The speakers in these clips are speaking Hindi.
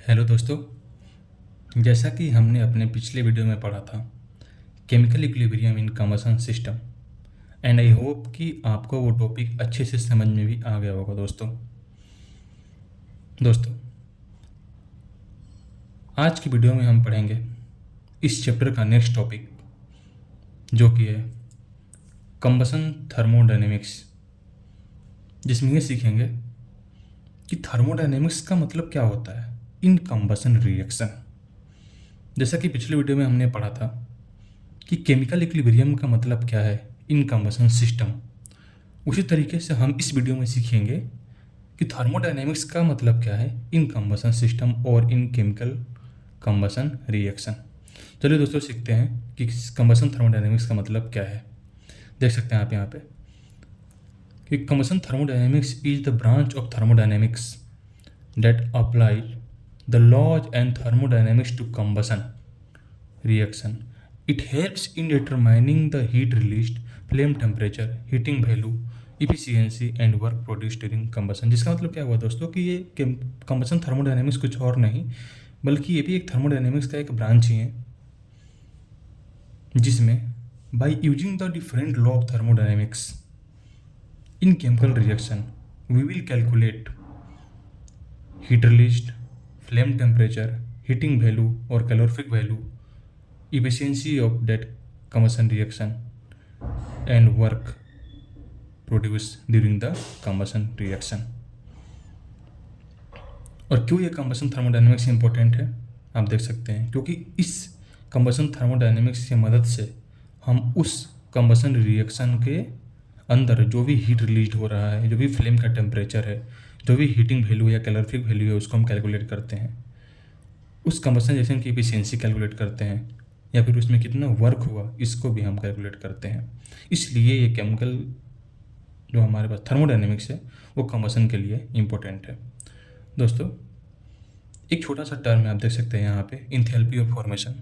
हेलो दोस्तों। जैसा कि हमने अपने पिछले वीडियो में पढ़ा था chemical equilibrium in combustion system, and I hope कि आपको वो टॉपिक अच्छे से समझ में भी आ गया होगा। दोस्तों आज की वीडियो में हम पढ़ेंगे इस चैप्टर का नेक्स्ट टॉपिक, जो कि है कंबशन थर्मोडायनेमिक्स, जिसमें ये सीखेंगे कि थर्मोडायनेमिक्स का मतलब क्या होता है इन कंबशन रिएक्शन। जैसा कि पिछले वीडियो में हमने पढ़ा था कि केमिकल इक्विलिब्रियम का मतलब क्या है इन कंबशन सिस्टम, उसी तरीके से हम इस वीडियो में सीखेंगे कि थर्मोडायनेमिक्स का मतलब क्या है इन कंबशन सिस्टम और इन केमिकल कंबशन रिएक्शन। चलिए दोस्तों सीखते हैं कि कंबशन थर्मोडायनेमिक्स का मतलब क्या है। देख सकते हैं आप यहाँ पे कि combustion thermodynamics is the branch of thermodynamics that apply the laws and thermodynamics to combustion reaction. It helps in determining the heat released, flame temperature, heating value, efficiency and work produced during combustion। जिसका मतलब क्या हुआ दोस्तों कि ये कंबशन थर्मोडायनेमिक्स कुछ और नहीं बल्कि ये भी एक थर्मोडायनेमिक्स का एक ब्रांच ही है, जिसमें by using the different law of thermodynamics in chemical reaction we will calculate heat released, flame temperature, heating value और calorific value, efficiency of that combustion reaction and work produced during the combustion reaction। और क्यों ये कंबशन थर्मोडायनेमिक्स इंपॉर्टेंट है आप देख सकते हैं, क्योंकि इस कंबशन थर्मोडायनेमिक्स की मदद से हम उस कंबशन रिएक्शन के अंदर जो भी हीट रिलीज हो रहा है, जो भी फ्लेम का टेम्परेचर है, जो भी हीटिंग वैल्यू या कैलोरीफिक वैल्यू है, उसको हम कैलकुलेट करते हैं। उस कंबशन रिएक्शन की एफिशिएंसी कैलकुलेट करते हैं, या फिर उसमें कितना वर्क हुआ इसको भी हम कैलकुलेट करते हैं। इसलिए ये केमिकल जो हमारे पास थर्मोडायनेमिक्स है वो कंबशन के लिए इम्पोर्टेंट है। दोस्तों एक छोटा सा टर्म है आप देख सकते हैं यहाँ पे, इंथैल्पी ऑफ फॉर्मेशन,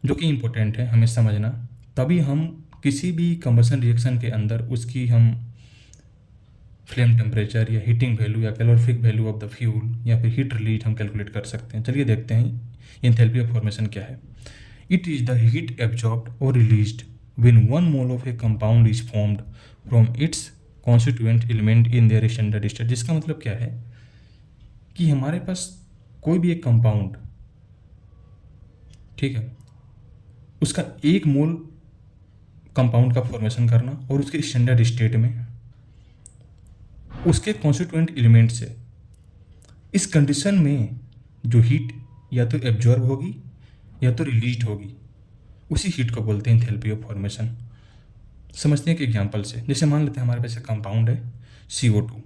जो कि इम्पोर्टेंट है हमें समझना, तभी हम किसी भी कंबशन रिएक्शन के अंदर उसकी हम फ्लेम टेम्परेचर या हीटिंग वैल्यू या calorific value of the fuel या फिर हीट रिलीज हम कैलकुलेट कर सकते हैं। चलिए देखते हैं इंथैल्पी ऑफ फॉर्मेशन क्या है। It is the heat absorbed or released when 1 mole of a compound is formed from its constituent element in their standard state। जिसका मतलब क्या है कि हमारे पास कोई भी एक कंपाउंड, ठीक है, उसका 1 मोल कंपाउंड का फॉर्मेशन करना और उसके स्टैंडर्ड स्टेट में उसके कॉन्स्टिट्यूएंट एलिमेंट से, इस कंडीशन में जो हीट या तो एब्जॉर्ब होगी या तो रिलीज होगी, उसी हीट को बोलते हैं एंथैल्पी ऑफ फॉर्मेशन। समझते हैं कि एग्जांपल से, जैसे मान लेते हैं हमारे पास एक कंपाउंड है CO2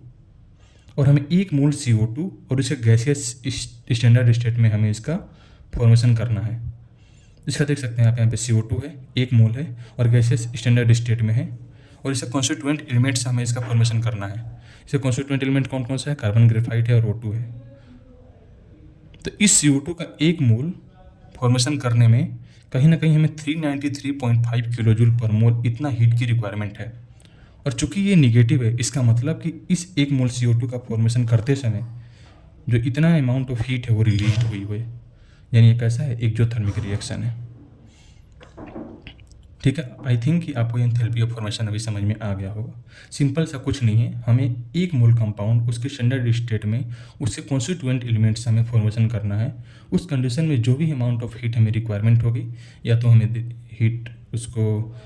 और हमें 1 मोल CO2 और इसे गैसियस स्टैंडर्ड स्टेट में हमें इसका फॉर्मेशन करना है। इसका देख सकते हैं आप यहाँ पे CO2 है, 1 मोल है और गैसियस स्टैंडर्ड स्टेट में है, और इसे कॉन्स्टिट्यूएंट एलिमेंट से हमें इसका फॉर्मेशन करना है। इसे कॉन्स्टिट्यूएंट एलिमेंट कौन कौन सा है, कार्बन, ग्रेफाइट है और O2 है। तो इस CO2 का 1 मोल फॉर्मेशन करने में कहीं ना कहीं हमें 393.5 किलो जूल पर मोल इतना हीट की रिक्वायरमेंट है। और चूंकि ये निगेटिव है, इसका मतलब कि इस 1 मोल CO2 का फॉर्मेशन करते समय जो इतना अमाउंट ऑफ हीट है वो रिलीज हुई है, यानी ये कैसा है, एक्सोथर्मिक रिएक्शन है। ठीक है, आई थिंक कि आपको एंथैल्पी ऑफ फॉर्मेशन अभी समझ में आ गया होगा। सिंपल सा कुछ नहीं है, हमें 1 मोल कंपाउंड उसके स्टैंडर्ड स्टेट में उसके कॉन्स्टिट्यूएंट एलिमेंट से हमें फॉर्मेशन करना है। उस कंडीशन में जो भी अमाउंट ऑफ हीट हमें रिक्वायरमेंट होगी, या तो हमें हीट उसको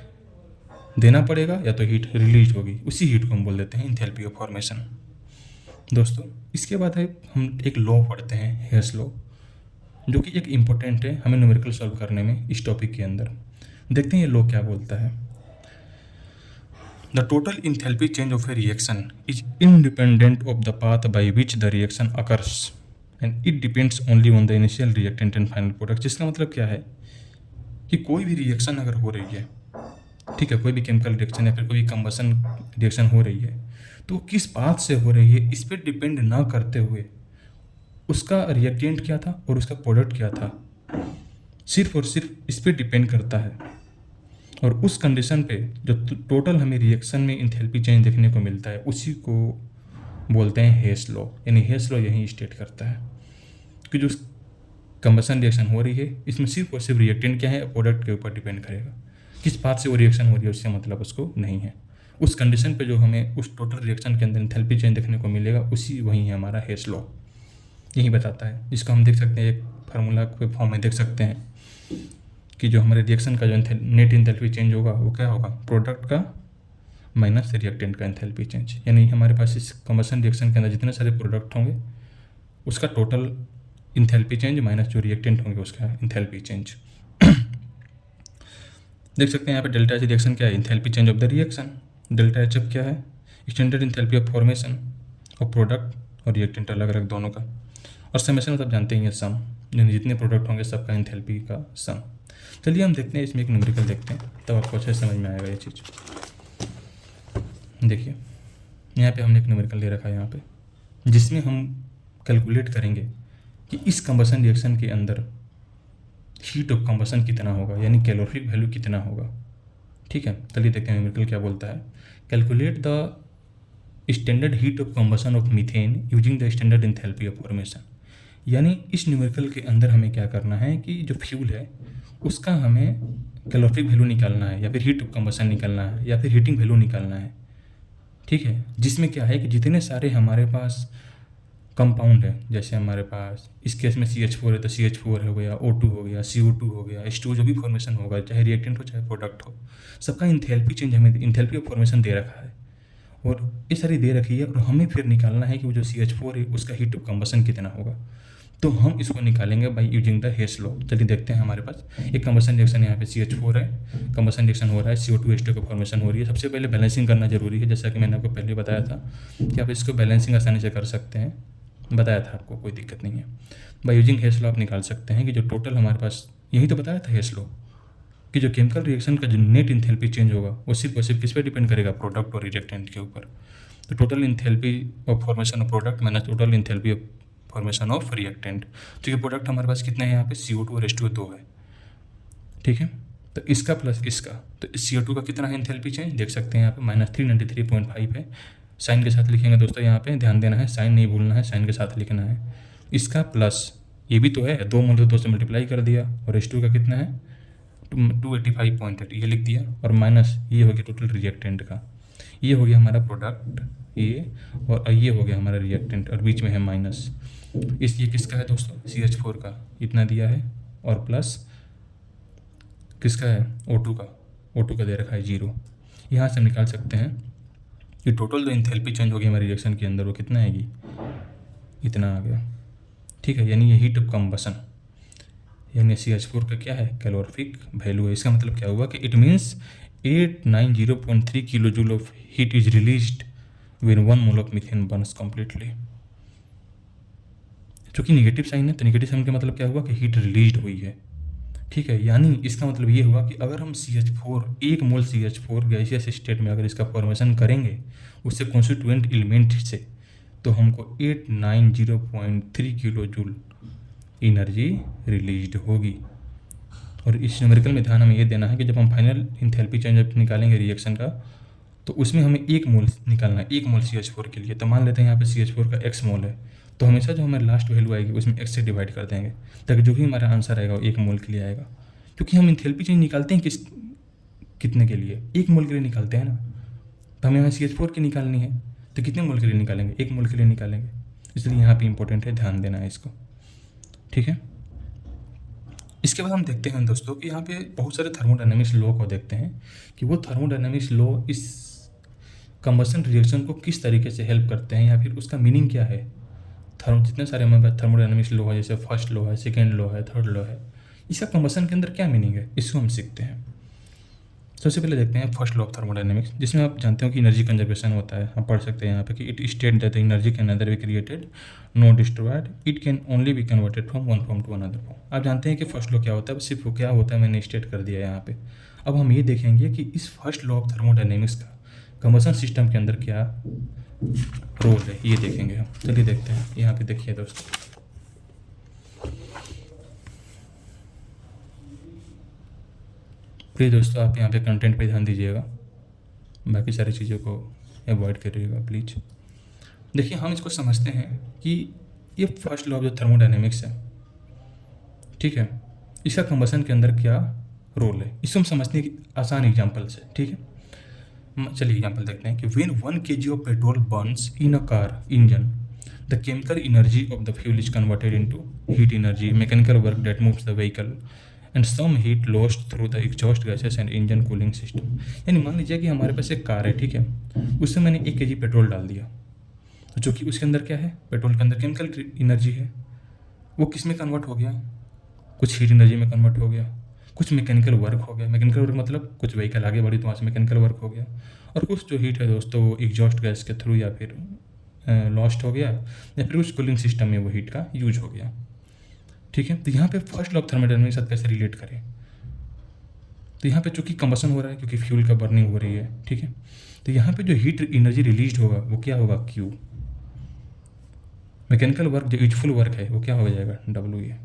देना पड़ेगा या तो हीट रिलीज होगी, उसी हीट को हम बोल देते हैं एंथैल्पी ऑफ फॉर्मेशन। दोस्तों इसके बाद है हम एक लॉ पढ़ते हैं, हेयर्स लॉ, जो कि एक इम्पोर्टेंट है हमें न्यूमेरिकल सॉल्व करने में इस टॉपिक के अंदर। देखते हैं ये लॉ क्या बोलता है। The total enthalpy change of A reaction is independent of the path by which the reaction occurs and it depends only on the initial reactant and final product. जिसका मतलब क्या है कि कोई भी रिएक्शन अगर हो रही है, ठीक है, कोई भी केमिकल रिएक्शन या फिर कोई कंबशन रिएक्शन हो रही है, तो किस पाथ से हो रही है इस पर डिपेंड ना करते हुए उसका रिएक्टेंट क्या था और उसका प्रोडक्ट क्या था, सिर्फ और सिर्फ इस पर डिपेंड करता है। और उस कंडीशन पे जो टोटल हमें रिएक्शन में इंथैल्पी चेंज देखने को मिलता है, उसी को बोलते हैं हेयस लॉ, यानी हेयस लॉ यही स्टेट करता है। क्योंकि जो कंबसन रिएक्शन हो रही है इसमें सिर्फ और सिर्फ रिएक्टेंट क्या है, प्रोडक्ट के ऊपर डिपेंड करेगा। किस पाथ से वो रिएक्शन हो रही है उससे मतलब उसको नहीं है। उस कंडीशन पे जो हमें उस टोटल रिएक्शन के अंदर एंथैल्पी चेंज देखने को मिलेगा उसी वही है हमारा हेस लॉ, यही बताता है। इसको हम देख सकते हैं एक फार्मूला के फॉर्म में देख सकते हैं कि जो हमारे रिएक्शन का जो नेट एंथैल्पी चेंज होगा वो क्या होगा, प्रोडक्ट का माइनस रिएक्टेंट का एंथैल्पी चेंज। यानी हमारे पास इस कंबसन रिएक्शन के अंदर जितने सारे प्रोडक्ट होंगे उसका टोटल इंथैल्पी चेंज माइनस जो रिएक्टेंट होंगे उसका इंथैल्पी चेंज। देख सकते हैं यहाँ पे डेल्टा एच रिएक्शन क्या है, enthalpy change of the reaction. Delta H अब क्या है, standard enthalpy of formation of product और रिएक्टेंट अलग अलग दोनों का। और समेशन मतलब जानते ही हैं सम, यानी जितने प्रोडक्ट होंगे सबका इंथैल्पी का सम। चलिए हम देखते हैं इसमें एक न्यूमेरिकल देखते हैं तब आपको अच्छे समझ में आएगा ये चीज़। देखिए यहाँ पे हमने एक न्यूमेरिकल दे रखा है यहाँ पे, जिसमें हम कैलकुलेट करेंगे कि इस कंबसन रिएक्शन के अंदर हीट ऑफ कंबसन कितना होगा, यानी कैलोरीफिक वैल्यू कितना होगा। ठीक है, चलिए देखते हैं न्यूमेरिकल क्या बोलता है। Calculate the standard heat of combustion of methane using the standard enthalpy of formation. यानी इस न्यूमेरिकल के अंदर हमें क्या करना है कि जो फ्यूल है उसका हमें कैलोरीफिक वैल्यू निकालना है, या फिर हीट ऑफ कंबसन निकालना है, या फिर हीटिंग वैल्यू निकालना है। ठीक है, जिसमें क्या है कि जितने सारे हमारे पास कंपाउंड है, जैसे हमारे पास इस केस में CH4 है तो CH4 हो गया, O2 हो गया, CO2 हो गया, H2 जो भी फॉर्मेशन होगा, चाहे रिएक्टेंट हो चाहे प्रोडक्ट हो, सबका इंथैल्पी चेंज हमें इंथैल्पी ऑफ फॉर्मेशन दे रखा है और ये सारी दे रखी है। और हमें फिर निकालना है कि वो जो CH4 है उसका हीट ऑफ कंबसन कितना होगा। तो हम इसको निकालेंगे बाय यूजिंग द हेस लॉ। चलिए देखते हैं, हमारे पास एक कंबसन रिएक्शन यहाँ पे CH4 है, कंबसन रिएक्शन हो रहा है, CO2 H2 का फॉर्मेशन हो रही है। सबसे पहले बैलेंसिंग करना जरूरी है, जैसा कि मैंने आपको पहले बताया था कि आप इसको बैलेंसिंग आसानी से कर सकते हैं, बताया था आपको, कोई दिक्कत नहीं है। बाय यूजिंग हेस लॉ आप निकाल सकते हैं कि जो टोटल हमारे पास, यही तो बताया था हेस लॉ, कि जो केमिकल रिएक्शन का जो नेट इंथैल्पी चेंज होगा वो सिर्फ और सिर्फ किस पे डिपेंड करेगा, प्रोडक्ट और रिएक्टेंट के ऊपर। तो total enthalpy of formation of product minus total enthalpy of formation of reactant. तो ये प्रोडक्ट हमारे पास कितने हैं यहाँ पे, CO2 और H2 2 है। ठीक है, तो इसका प्लस इसका, तो CO2 का कितना है इंथैल्पी चेंज देख सकते हैं यहाँ पे -393.5 है। साइन के साथ लिखेंगे दोस्तों, यहाँ पे ध्यान देना है, साइन नहीं भूलना है, साइन के साथ लिखना है। इसका प्लस ये भी तो है, 2 मोल 2 से मल्टीप्लाई कर दिया, और H2 का कितना है 285.8 ये लिख दिया, और माइनस ये हो गया टोटल रिएक्टेंट का। ये हो गया हमारा प्रोडक्ट ये, और ये हो गया हमारा रिएक्टेंट, और बीच में है माइनस। इस ये किसका है दोस्तों, CH4 का इतना दिया है, और प्लस किसका है, O2 का, O2 का दे रखा है 0। यहाँ से हम निकाल सकते हैं कि टोटल जो इंथैल्पी चेंज हो गई हमारे रिएक्शन के अंदर वो कितना आएगी, इतना आ गया। ठीक है, यानी ये हीट ऑफ कंबसन, यानी CH4 का क्या है, कैलोरीफिक वैल्यू है। इसका मतलब क्या हुआ कि it means 890.3 kilo joule of heat is released when 1 mole of methane Burns completely. चूँकि निगेटिव साइन है तो निगेटिव साइन का मतलब क्या हुआ कि हीट रिलीज्ड हुई है। ठीक है, यानी इसका मतलब ये हुआ कि अगर हम CH4 1 मोल CH4 गैसियस स्टेट में अगर इसका फॉर्मेशन करेंगे उससे कॉन्स्टिट्यूएंट एलिमेंट से, तो हमको 890.3 किलो जूल एनर्जी रिलीज्ड होगी। और इस न्यूमेरिकल में ध्यान हमें ये देना है कि जब हम फाइनल इंथैल्पी चेंज निकालेंगे रिएक्शन का, तो उसमें हमें 1 मोल निकालना है, 1 मोल CH4 के लिए। तो मान लेते हैं यहाँ पे CH4 का x मोल है, तो हमेशा जो हमारी लास्ट वैल्यू आएगी उसमें x से डिवाइड कर देंगे, ताकि जो भी हमारा आंसर आएगा वो 1 मोल के लिए आएगा। क्योंकि हम इंथैल्पी चेंज निकालते हैं कितने के लिए, 1 मोल के लिए निकालते हैं ना, तो हमें यहाँ CH4 की निकालनी है, तो कितने मोल के लिए निकालेंगे, 1 मोल के लिए निकालेंगे। इसलिए यहाँ पे इंपॉर्टेंट है, ध्यान देना है इसको। ठीक है, इसके बाद हम देखते हैं दोस्तों कि यहाँ पे बहुत सारे थर्मोडायनामिक्स लॉ को देखते हैं कि वो थर्मोडायनामिक्स लॉ इस कंबसन रिएक्शन को किस तरीके से हेल्प करते हैं, या फिर उसका मीनिंग क्या है। जितने सारे हमारे पास थर्मोडायनामिक्स लॉ है, जैसे फर्स्ट लॉ है, सेकेंड लॉ है, थर्ड लॉ है, इसका कंबसन के अंदर क्या मीनिंग है, इसको हम सीखते हैं। सबसे पहले देखते हैं फर्स्ट लॉ ऑफ थर्मोडायनामिक्स, जिसमें आप जानते हो कि एनर्जी कंजर्वेशन होता है। आप पढ़ सकते हैं यहाँ पे कि it state that energy can neither be created no destroyed, it can only be converted from one form to another form. आप जानते हैं कि फर्स्ट लॉ क्या होता है, सिर्फ वो क्या होता है मैंने स्टेट कर दिया यहाँ पे। अब हम ये देखेंगे कि इस फर्स्ट लॉ ऑफ थर्मोडायनामिक्स का कंबसन सिस्टम के अंदर क्या रोल है, ये देखेंगे हम। चलिए देखते हैं, यहाँ पे देखिए दोस्तों, प्लीज़ दोस्तों आप यहाँ पे कंटेंट पे ध्यान दीजिएगा, बाकी सारी चीज़ों को अवॉइड करिएगा प्लीज़। देखिए हम इसको समझते हैं कि ये फर्स्ट लॉ ऑफ जो थर्मोडायनेमिक्स है, ठीक है, इसका कंबसन के अंदर क्या रोल है, इसको हम समझने की आसान एग्जांपल से, ठीक है। चलिए एग्जांपल देखते हैं कि when 1 kg of petrol burns in a car engine, the chemical energy of the fuel is converted into heat energy, mechanical work that moves the vehicle and some heat lost through the exhaust gases and engine cooling system. यानी मान लीजिए कि हमारे पास एक कार है, ठीक है, उसमें मैंने 1 kg पेट्रोल डाल दिया, तो जो कि उसके अंदर क्या है, पेट्रोल के अंदर केमिकल एनर्जी है, वो किस में कन्वर्ट हो गया, कुछ हीट एनर्जी में कन्वर्ट हो गया, कुछ मैकेनिकल वर्क हो गया, मैकेनिकल वर्क मतलब कुछ व्हीकल आगे बढ़ी तो वहाँ से मैकेनिकल वर्क हो गया, और कुछ जो हीट है दोस्तों वो एग्जॉस्ट गैस के थ्रू या फिर लॉस्ट हो गया, या फिर उस कूलिंग सिस्टम में वो हीट का यूज हो गया, ठीक है। तो यहाँ पे फर्स्ट लॉ ऑफ थर्मोडायनामिक्स के साथ कैसे रिलेट करें, तो यहाँ पे चूंकि कंबसन हो रहा है क्योंकि फ्यूल का बर्निंग हो रही है, ठीक है, तो यहाँ पे जो हीट एनर्जी रिलीज होगा वो क्या होगा, क्यू। मैकेनिकल वर्क जो यूजफुल वर्क है वो क्या हो जाएगा, डब्ल्यू ए,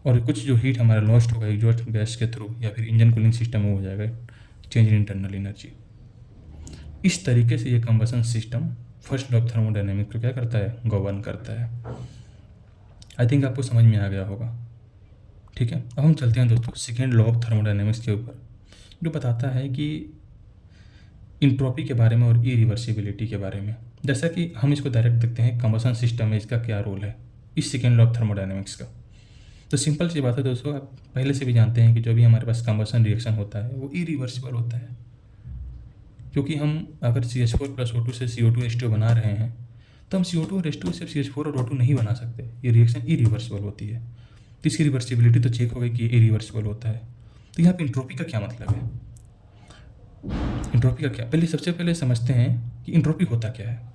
और कुछ जो हीट हमारा लॉस्ट होगा एग्जॉस्ट गैस के थ्रू या फिर इंजन कूलिंग सिस्टम में हो जाएगा चेंज इन इंटरनल एनर्जी। इस तरीके से ये combustion system first law of thermodynamics को क्या करता है, गवर्न करता है। आई थिंक आपको समझ में आ गया होगा, ठीक है। अब हम चलते हैं दोस्तों सेकेंड लॉ ऑफ थर्मोडायनेमिक्स के ऊपर, जो बताता है कि इंट्रोपी के बारे में और इरिवर्सिबिलिटी के बारे में। जैसा कि हम इसको डायरेक्ट देखते हैं कंबसन सिस्टम में इसका क्या रोल है इस सेकेंड लॉ ऑफ थर्मोडायनेमिक्स का। तो सिंपल सी बात है दोस्तों, आप पहले से भी जानते हैं कि जो भी हमारे पास कंबसन रिएक्शन होता है वो इरिवर्सिबल होता है, क्योंकि हम अगर CH4 + O2 से CO2 H2 बना रहे हैं तो हम CO2 और H2 से CH4 और O2 नहीं बना सकते, ये रिएक्शन इरिवर्सिबल होती है। तो इसकी रिवर्सिबिलिटी तो चेक हो गई कि इरिवर्सिबल होता है। तो यहाँ पे इंट्रोपी का क्या मतलब है, इंट्रोपी का क्या, सबसे पहले समझते हैं कि इंट्रोपी होता क्या है।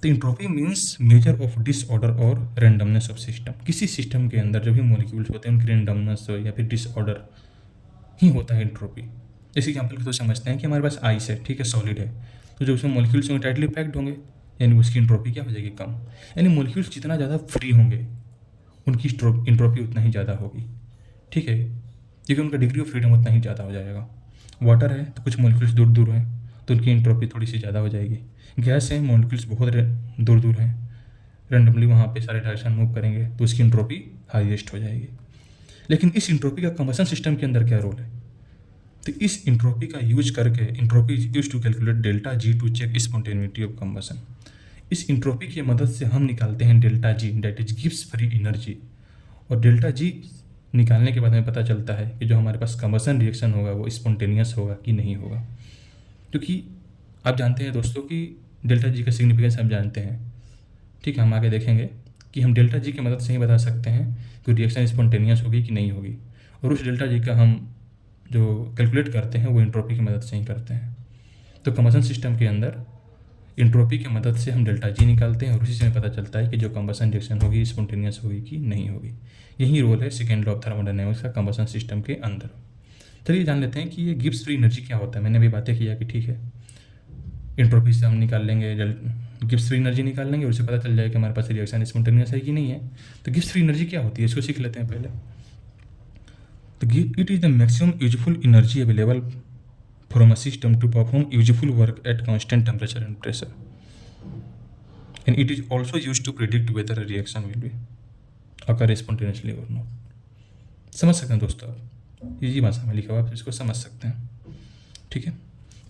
तो entropy means measure of disorder और रैंडमनेस ऑफ सिस्टम। किसी सिस्टम के अंदर जो भी मॉलिक्यूल्स होते हैं उनकी रैंडमनेस या फिर डिसऑर्डर ही होता है इंट्रोपी। इस एग्जाम्पल को तो समझते हैं कि हमारे पास आइस है, ठीक है, सॉलिड है, तो जो उसमें मॉलिक्यूल्स होंगे टाइटली पैक्ड होंगे, यानी उसकी इंट्रोपी क्या हो जाएगी, कम। यानी मॉलिक्यूल्स जितना ज़्यादा फ्री होंगे उनकी इंट्रोपी उतना ही ज़्यादा होगी, ठीक है, क्योंकि उनका डिग्री ऑफ फ्रीडम उतना ही ज़्यादा हो जाएगा। वाटर है तो कुछ मॉलिक्यूल्स दूर दूर हैं तो उनकी इंट्रोपी थोड़ी सी ज़्यादा हो जाएगी। गैस है, मॉलिक्यूल्स बहुत दूर दूर हैं, रैंडमली वहाँ पे सारे डायरेक्शन मूव करेंगे तो उसकी इंट्रोपी हाईएस्ट हो जाएगी। लेकिन इस इंट्रोपी का कंबसन सिस्टम के अंदर क्या रोल है, तो इस इंट्रोपी का यूज करके entropy is use to calculate delta G to check spontaneity of combustion. इस इंट्रोपी की मदद से हम निकालते हैं delta G, that is gives free energy. और डेल्टा जी निकालने के बाद हमें पता चलता है कि जो हमारे पास कंबसन रिएक्शन होगा वो स्पॉन्टेनियस होगा कि नहीं होगा। क्योंकि आप जानते हैं दोस्तों कि डेल्टा जी का सिग्निफिकेंस हम जानते हैं, ठीक है, हम आगे देखेंगे कि हम डेल्टा जी की मदद से ही बता सकते हैं कि रिएक्शन स्पॉन्टेनियस होगी कि नहीं होगी। और उस डेल्टा जी का हम जो कैलकुलेट करते हैं वो इंट्रोपी की मदद से ही करते हैं। तो कंबसन सिस्टम के अंदर इंट्रोपी की मदद से हम डेल्टा जी निकालते हैं और उसी से हमें पता चलता है कि जो कंबसन रिएक्शन होगी स्पॉन्टेनियस होगी कि नहीं होगी। यही रोल है सेकेंड लॉ ऑफ थर्मोडायनामिक्स का कंबसन सिस्टम के अंदर। चलिए जान लेते हैं कि ये गिब्स फ्री एनर्जी क्या होता है। मैंने अभी बातें किया कि ठीक है, इंट्रोपी से हम निकाल लेंगे, गिब्स फ्री एनर्जी निकाल लेंगे और उससे पता चल जाएगा कि हमारे पास रिएक्शन स्पॉन्टेनियस है कि नहीं है। तो गिब्स फ्री एनर्जी क्या होती है इसको सीख लेते हैं पहले। तो it is the maximum useful energy available from a system to perform useful work at constant temperature and pressure, and it is also used to predict whether a reaction will be occur spontaneously or not। समझ सकते हैं दोस्तों, आप इजी भाषा में लिखा हुआ आप इसको समझ सकते हैं, ठीक है।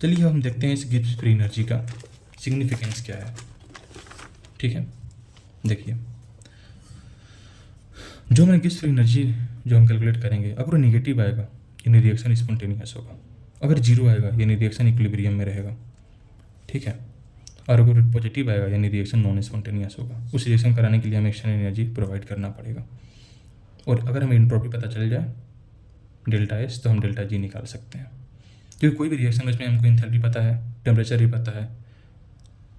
चलिए हम देखते हैं इस गिब्स फ्री एनर्जी का सिग्निफिकेंस क्या है, ठीक है। देखिए, जो हमारे गिब्स फ्री एनर्जी जो हम कैलकुलेट करेंगे, अगर वो निगेटिव आएगा यानी रिएक्शन स्पॉन्टेनियस होगा, अगर जीरो आएगा यानी रिएक्शन इक्विलिब्रियम में रहेगा, ठीक है, और अगर पॉजिटिव आएगा यानी रिएक्शन नॉन स्पॉन्टेनियस होगा। उस रिएक्शन कराने के लिए हमें एक्सटर्नल एनर्जी प्रोवाइड करना पड़ेगा। और अगर हमें इंट्रोपी पता चल जाए डेल्टा एस तो हम डेल्टा जी निकाल सकते हैं, क्योंकि कोई भी रिएक्शन में हमको एंथैल्पी पता है, टेम्परेचर भी पता है।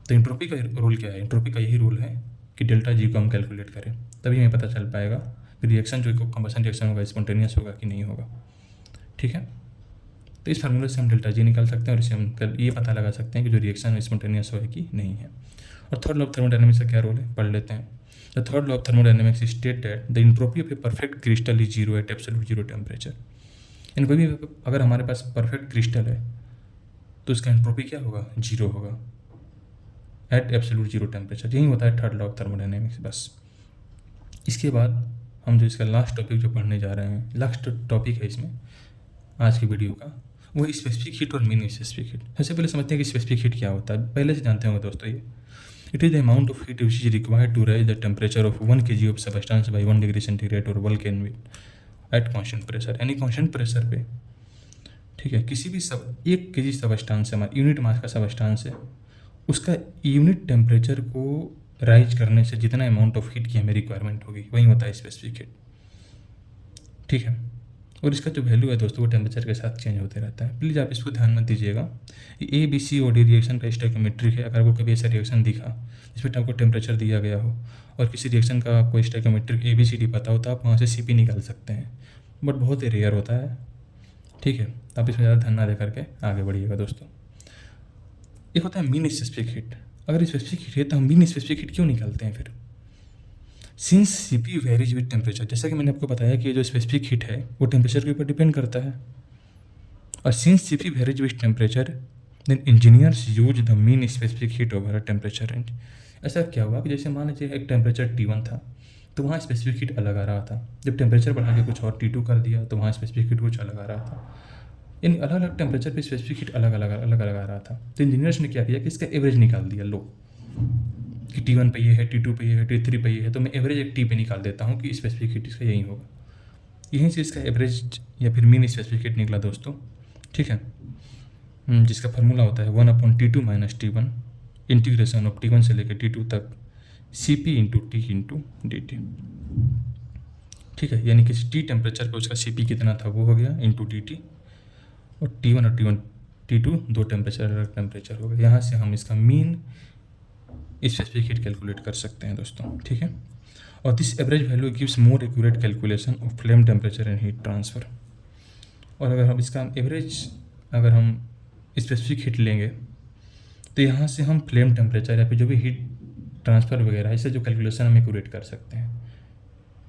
तो इंट्रोपी का रोल क्या है, इंट्रोपी का यही रोल है कि डेल्टा जी को हम कैलकुलेट करें, तभी हमें पता चल पाएगा कि रिएक्शन जो कंबसन रिएक्शन होगा स्पॉन्टेनियस होगा कि नहीं होगा, ठीक है। तो इस फार्मूले से हम डेल्टा जी निकाल सकते हैं और इससे हम ये पता लगा सकते हैं कि जो रिएक्शन स्पॉन्टेनियस है कि नहीं है। और थर्ड लॉ ऑफ थर्मोडायनामिक्स का क्या रोल है, पढ़ लेते हैं। The third law of thermodynamics state that the entropy of a perfect crystal is zero at absolute zero temperature. यानी कोई भी अगर हमारे पास परफेक्ट क्रिस्टल है तो उसका एंट्रोपी क्या होगा, जीरो होगा। At absolute zero temperature. यही होता है थर्ड लॉ ऑफ थर्मोडायनेमिक्स। बस इसके बाद हम जो इसका लास्ट टॉपिक जो पढ़ने जा रहे हैं, लास्ट टॉपिक है इसमें आज की वीडियो का, वो स्पेसिफिक हीट और मीन स्पेसिफिक हीट। सबसे पहले समझते हैं कि स्पेसिफिक हीट क्या होता है, पहले से जानते होंगे दोस्तों। ये it is the amount of heat which is required to raise the temperature of 1 kg of substance by 1 degree centigrade और वोल्केन एट कॉन्स्टेंट प्रेशर, यानी कॉन्स्टेंट प्रेशर पे, ठीक है, किसी भी 1 kg सबस्टेंस है, हमारा यूनिट मास का सबस्टेंस है, उसका यूनिट टेम्परेचर को राइज करने से जितना अमाउंट ऑफ हीट की हमें रिक्वायरमेंट होगी, वही होता है स्पेसिफिक हीट, ठीक है। और इसका जो वैल्यू है दोस्तों वो टेम्परेचर के साथ चेंज होते रहता है। प्लीज़ आप इसको ध्यान मत दीजिएगा। ये ABC/OD रिएक्शन का स्टोइकियोमेट्रिक है। अगर आपको कभी ऐसा रिएक्शन दिखा जिसमें आपको टेम्परेचर दिया गया हो और किसी रिएक्शन का आपको स्टोइकियोमेट्रिक ABCD पता हो, तो आप वहाँ से CP निकाल सकते हैं, बट बहुत ही रेयर होता है, ठीक है। आप इसमें ज़्यादा ध्यान ना दे करके आगे बढ़िएगा दोस्तों। एक होता है मीन स्पेसिफिक हीट। अगर स्पेसिफिक हीट है तो हम मीन स्पेसिफिक हीट क्यों निकालते हैं फिर? Since CP varies with temperature, जैसा कि मैंने आपको बताया कि जो स्पेसिफिक हीट है वो टेम्परेचर के ऊपर डिपेंड करता है, और since CP varies with temperature then engineers use the mean specific heat over a temperature range. ऐसा क्या हुआ कि जैसे मान लीजिए एक टेम्परेचर T1 था तो वहाँ स्पेसिफिक हीट अलग आ रहा था, जब टेम्परेचर बढ़ा के कुछ और T2 कर दिया तो वहाँ स्पेसिफिक हीट कुछ अलग आ रहा था, यानी अलग अलग टेम्परेचर पे स्पेसिफिक हीट अलग अलग आ रहा था। तो इंजीनियर्स ने क्या किया कि इसका एवरेज निकाल दिया, लो कि T1 पे ये है, T2 पे ये है, T3 पे ये है, तो मैं एवरेज एक T पे निकाल देता हूँ कि स्पेसिफिक हीट इसका यही होगा। यहीं से इसका एवरेज या फिर मीन स्पेसिफिक हीट निकला दोस्तों, ठीक है, जिसका फार्मूला होता है 1/T2 - T1 integration of T1 से लेकर T2 तक CP × T × dt, ठीक है। यानी कि T टेम्परेचर पे उसका CP कितना था वो हो गया इंटू dt, और T1 और T2 दो टेम्परेचर हो गए। यहाँ से हम इसका मीन स्पेसिफिक हीट कैलकुलेट कर सकते हैं दोस्तों, ठीक है। और this average value gives more accurate calculation of flame temperature and heat transfer. और अगर हम इसका एवरेज अगर हम स्पेसिफिक हीट लेंगे तो यहाँ से हम फ्लेम टेम्परेचर या फिर जो भी हीट ट्रांसफ़र वगैरह इससे जो कैलकुलेशन हम एक्यूरेट कर सकते हैं,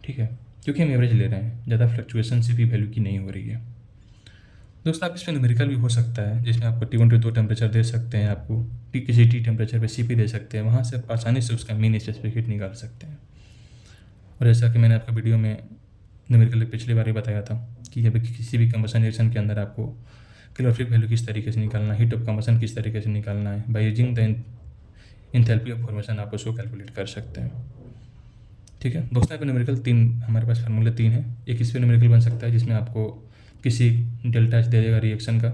ठीक है, क्योंकि हम एवरेज ले रहे हैं, ज़्यादा फ्लक्चुएशन CP वैल्यू की नहीं हो रही है दोस्तों। आप इसमें न्यूमेरिकल भी हो सकता है, जिसमें आपको T1 T2 टेम्परेचर दे सकते हैं, आपको किसी T टेम्परेचर पे CP दे सकते हैं, वहाँ से आप आसानी से उसका मीन स्पेसिफिक हीट निकाल सकते हैं। और जैसा कि मैंने आपका वीडियो में न्यूमेरिकल पिछली बार ही बताया था कि जब किसी भी कंबशन रिएक्शन के अंदर आपको कैलोरीफिक वैल्यू किस तरीके से निकालना है, हीट ऑफ कंबशन किस तरीके से निकालना है, bye using the enthalpy of formation आप उसको कैलकुलेट कर सकते हैं, ठीक है दोस्तों। यहाँ पे न्यूमेरिकल 3 हमारे पास फार्मूले 3 हैं। एक इस पर न्यूमेरिकल बन सकता है जिसमें आपको किसी डेल्टा H दे देगा रिएक्शन का,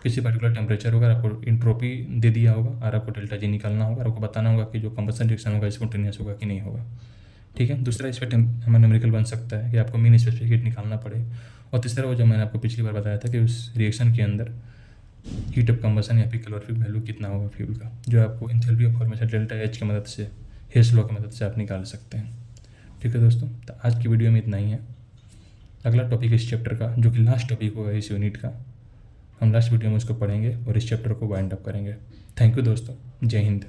किसी पर्टिकुलर टेम्परेचर होगा, आपको इंट्रोपी दे दिया होगा और आपको डेल्टा G निकालना होगा और आपको बताना होगा कि जो कंबशन रिएक्शन होगा स्पॉन्टेनियस होगा कि नहीं होगा, ठीक है। दूसरा इस पर हमारा न्यूमेरिकल बन सकता है कि आपको मीन स्पेसिफिक हीट निकालना पड़े। और तीसरा वो जो मैंने आपको पिछली बार बताया था कि उस रिएक्शन के अंदर हीट ऑफ कंबशन या फिर कैलोरीफिक वैल्यू कितना होगा फ्यूल का, जो आपको enthalpy of formation delta H की मदद से, हेस लॉ की मदद से आप निकाल सकते हैं, ठीक है दोस्तों। तो आज की वीडियो में इतना ही है। अगला टॉपिक इस चैप्टर का जो कि लास्ट टॉपिक होगा इस यूनिट का, हम लास्ट वीडियो में उसको पढ़ेंगे और इस चैप्टर को वाइंड अप करेंगे। थैंक यू दोस्तों, जय हिंद।